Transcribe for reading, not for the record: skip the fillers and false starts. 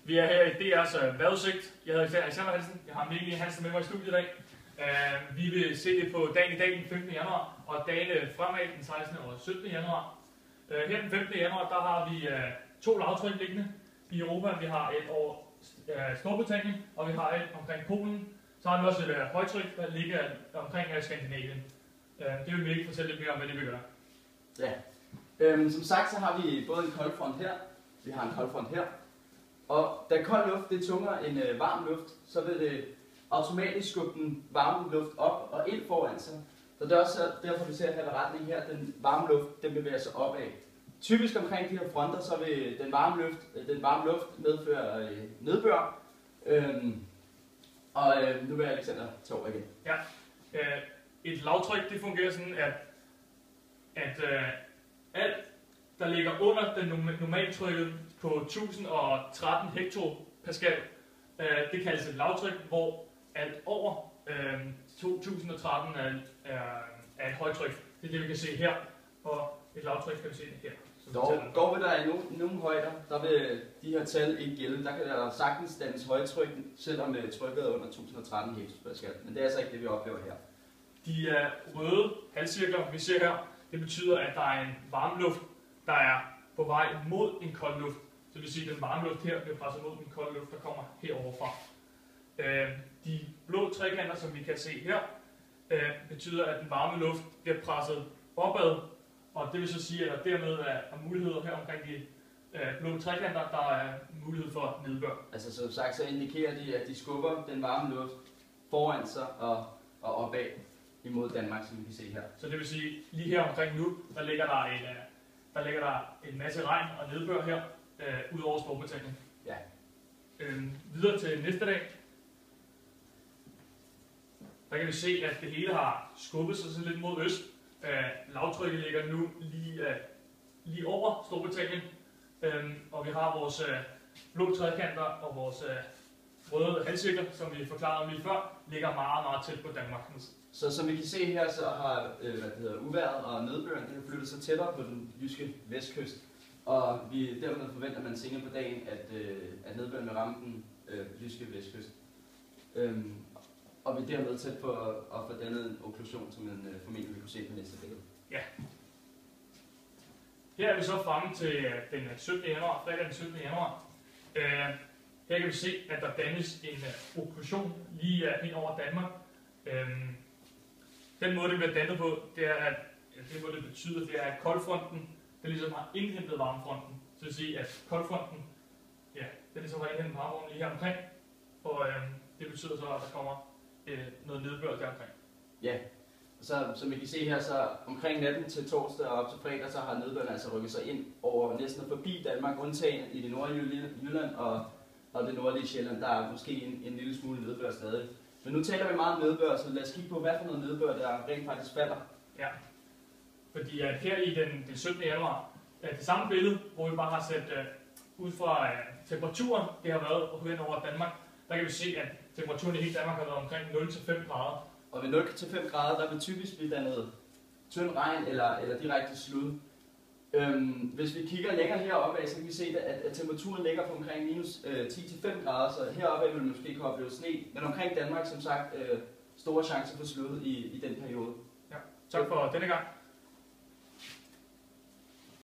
Vi er her i DR's vejrudsigt. Jeg hedder Alexander Hansen. Jeg har Mikkel Hansen med mig i studiet i dag. Vi vil se på dagen i dag den 15. januar og dagene fremad den 16. og 17. januar. Her den 15. januar der har vi to lavtryk liggende i Europa. Vi har et over Storbritannien, og vi har et omkring Polen. Så har vi også et højtryk, der ligger omkring Skandinavien. Det vil Mikkel fortælle lidt mere om, hvad det vil gøre. Ja. Som sagt, så har vi både en koldfront her, vi har en koldfront her. Og da kold luft det er tungere end varm luft, så vil det automatisk skubbe den varme luft op og ind foran sig. Så det er også derfor, vi ser her ved retning her, den varme luft, den bevæger sig opad. Typisk omkring de her fronter, så vil den varme luft medføre nedbør. Nu vil Alexander tage over igen. Ja. Et lavtryk, det fungerer sådan, at alt, der ligger under den normaltrykket på 1013 hektopascal, det kaldes et lavtryk, hvor alt over 2013 er et højtryk. Det er det, vi kan se her, og et lavtryk kan vi se her. Dog vil der i nogle højder, der vil de her tal ikke gælde. Der kan der sagtens dannes højtryk, selvom trykket er under 1013 hektopascal. Men det er altså ikke det, vi oplever her. De røde halvcirkler, vi ser her, det betyder, at der er en varmluft, der er på vej mod en kold luft. Så det vil sige, at den varme luft her bliver presset mod den kolde luft, der kommer herover fra. De blå trekanter, som vi kan se her, betyder, at den varme luft bliver presset opad. Og det vil så sige, at der dermed er muligheder her omkring de blå trekanter, der er mulighed for nedbør. Altså som sagt, så indikerer de, at de skubber den varme luft foran sig og opad imod Danmark, som vi kan se her. Så det vil sige, lige her omkring nu, der ligger der en masse regn og nedbør her, ud over Storbritannien. Ja. Videre til næste dag. Der kan vi se, at det hele har skubbet sig sådan lidt mod øst. Lavtrykket ligger nu lige over Storbritannien, og vi har vores blå trekanter og vores røde halvcirkler, som vi forklarede om lige før, ligger meget, meget tæt på Danmark. Så som vi kan se her, så har uvejret og nedbøren det har flyttet sig tættere på den jyske vestkyst, og vi dermed forventer man senere på dagen, at nedbøren vil ramme den jyske vestkyst. Og vi er dermed tæt på at få dannet en okklusion, som man formentlig vil kunne se på næste billede. Ja. Her er vi så fremme til den 17. januar, fredag den 17. januar. Her kan vi se, at der dannes en okklusion lige hen over Danmark. Den måde, det bliver dannet på, det er, at det, hvad det betyder, det er, at koldfronten, den ligesom har indhentet varmefronten. Så det vil sige, at koldfronten, ja, den ligesom har indhentet varmefronten lige her omkring, og det betyder så, at der kommer noget nedbør deromkring. Ja, så som I kan se her, så omkring natten til torsdag og op til fredag, så har nedbøren altså rykket sig ind over næsten forbi Danmark, undtagen i det nordlige Jylland og det nordlige Sjælland. Der er måske en lille smule nedbør stadig. Men nu taler vi meget om nedbør, så lad os kigge på, hvad for noget nedbør, der rent faktisk falder. Ja, fordi her i den 17. januar, det samme billede, hvor vi bare har set ud fra temperaturen, det har været hen over Danmark, der kan vi se, at temperaturen i hele Danmark har været omkring 0-5 grader. Og ved 0-5 grader, der vil typisk blive dannet tynd regn eller direkte slud. Hvis vi kigger længere heroppe, så kan vi se, at temperaturen ligger på omkring minus 10-5 grader, så heroppe vil man måske kunne opleve sne. Men omkring Danmark, som sagt, store chancer for slud i den periode. Ja, tak for denne gang.